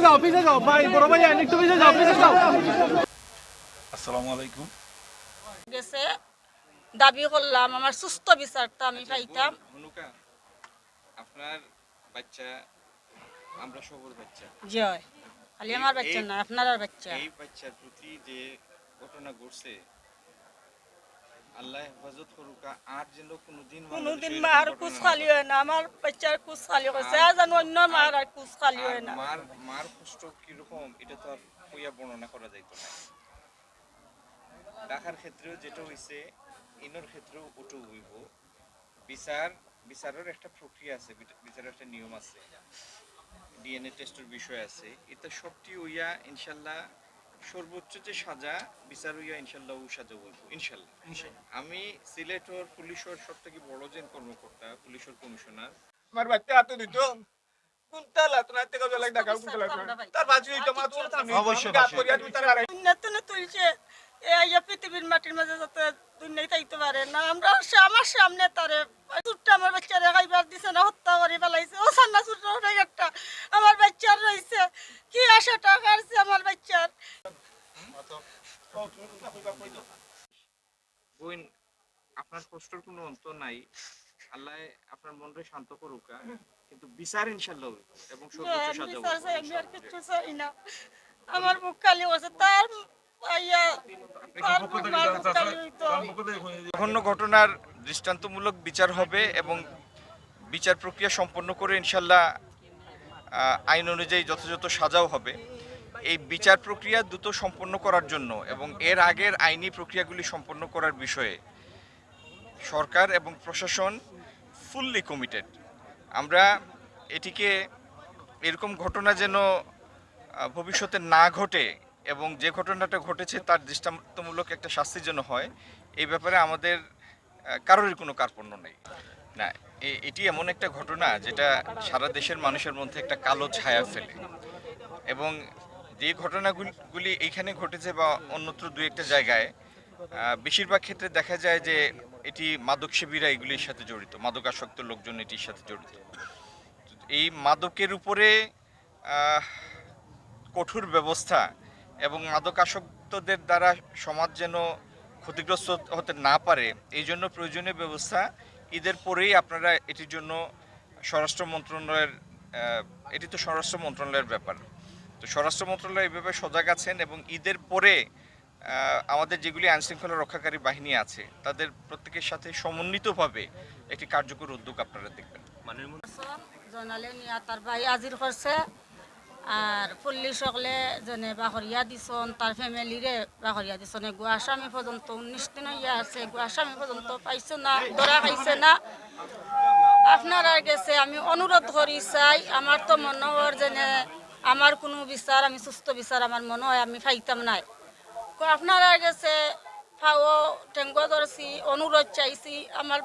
যাও ভাই বড় ভাই একটু অফিসে যাও। আসসালামু আলাইকুম। গেছে দাবি করলাম আমার সুস্থ বিচারটা আমি পাইতাম। হনুকা আপনার বাচ্চা আমরা সবর বাচ্চা জয় খালি আমার বাচ্চা না আপনার বাচ্চা। এই বাচ্চার প্রতি যে ঘটনা ঘটছে আল্লাহ হেফাজত করুকা আর যেন কোনোদিন মার কুছ খালি হয় না, আমার বাচ্চার কুছ খালি হয়েছে আর যেন অন্য মার আর কুছ খালি হয় না। মার কষ্ট কিরকম এটা তো আর কইয়া বর্ণনা করা যাইতো না। ঢাকার ক্ষেত্রেও যেটা হইছে ইনোর ক্ষেত্রেও ওটো হইব। বিচারের একটা প্রক্রিয়া আছে, বিচারের একটা নিয়ম আছে, ডিএনএ টেস্টের বিষয় আছে। এটা সবটি হইয়া ইনশাল্লাহ সর্বোচ্চ যে সাজা বিচার হইয়া ইনশাল্লাহ ও সাজা হইব ইনশাল্লাহ। আমি সিলেটর পুলিশের সব থেকে বড় যে কর্মকর্তা পুলিশের কমিশনার আমার বাচ্চা হাতে দিত কুনতালা তোরা থেকে গেলে ঢাকা কুনতালা তার বাজি তো মা তোর আমি অবশ্যই কাজ করিয়া তুই তার আরে নতুন তুলছে এই পৃথিবীর মাটির মাঝে যাতে দুনিয়ায় থাকতে পারে না। আমরা আমার সামনে তারে চুটটা আমার বাচ্চারে খাইবার দিছে না, হত্যা করে ফেলাইছে। ও সান্না চুটটা অনেক একটা আমার বাচ্চার রয়েছে, কি আশাটা কাটছে আমার বাচ্চার। বোন আপনার কষ্টের কোনো অন্ত নাই, আল্লাহ আপনার মনকে শান্ত করুক, কিন্তু বিচার ইনশাআল্লাহ হইব এবং সর্বোচ্চ সাজা হইব। আমি আর কিছু চাই না, আমার বুক খালি হয়েছে তার জঘন্য ঘটনার দৃষ্টান্তমূলক বিচার হবে এবং বিচার প্রক্রিয়া সম্পন্ন করে ইনশাল্লাহ আইন অনুযায়ী যথাযথ সাজাও হবে। এই বিচার প্রক্রিয়া দ্রুত সম্পন্ন করার জন্য এবং এর আগের আইনি প্রক্রিয়াগুলি সম্পন্ন করার বিষয়ে সরকার এবং প্রশাসন ফুললি কমিটেড। আমরা এটিকে এরকম ঘটনা যেন ভবিষ্যতে না ঘটে এবং যে ঘটনাটা ঘটেছে তার দৃষ্টান্তমূলক একটা শাস্তি যেন হয়, এই ব্যাপারে আমাদের কারোরই কোনো কার্পণ্য নেই। না, এটি এমন একটা ঘটনা যেটা সারা দেশের মানুষের মধ্যে একটা কালো ছায়া ফেলে এবং যে ঘটনাগুলি এইখানে ঘটেছে বা অন্যত্র দু একটা জায়গায় বেশিরভাগ ক্ষেত্রে দেখা যায় যে এটি মাদকসেবীরা এগুলির সাথে জড়িত, মাদকাসক্ত লোকজন এটির সাথে জড়িত। এই মাদকের উপরে কঠোর ব্যবস্থা এবং মাদকাসক্তদের দ্বারা সমাজ যেন ক্ষতিগ্রস্ত হতে না পারে এই জন্য প্রয়োজনীয় ব্যবস্থা ঈদের পরেই আপনারা এটির জন্য স্বরাষ্ট্র মন্ত্রণালয়ের এটি তো স্বরাষ্ট্র মন্ত্রণালয়ের ব্যাপার, তো স্বরাষ্ট্র মন্ত্রণালয় এই ব্যাপারে সজাগ আছেন এবং ঈদের পরে আমাদের যেগুলি আইনশৃঙ্খলা রক্ষাকারী বাহিনী আছে তাদের প্রত্যেকের সাথে সমন্বিতভাবে একটি কার্যকর উদ্যোগ আপনারা দেখবেন। জনালে নিয়া তার ভাই আজির করছে আর পুলিশ সকলে যেনে বাহরিয়া দিছন তার ফ্যামিলিরে বাহরিয়া দিছন। গো আসামি পর্যন্ত 19 দিন ইয়া আছে, গো আসামি পর্যন্ত পাইছে না, ধরা খাইছে না। আপনারা গেছে আমি অনুরোধ করি চাই, আমার তো মনে হয় যেনে আমার কোনো বিচার আমি সুস্থ বিচার আমার মনে হয় আমি পাইতাম নাই। আপনারা গেছে ফাও টেঙ্গো ধরছি অনুরোধ চাইছি আমার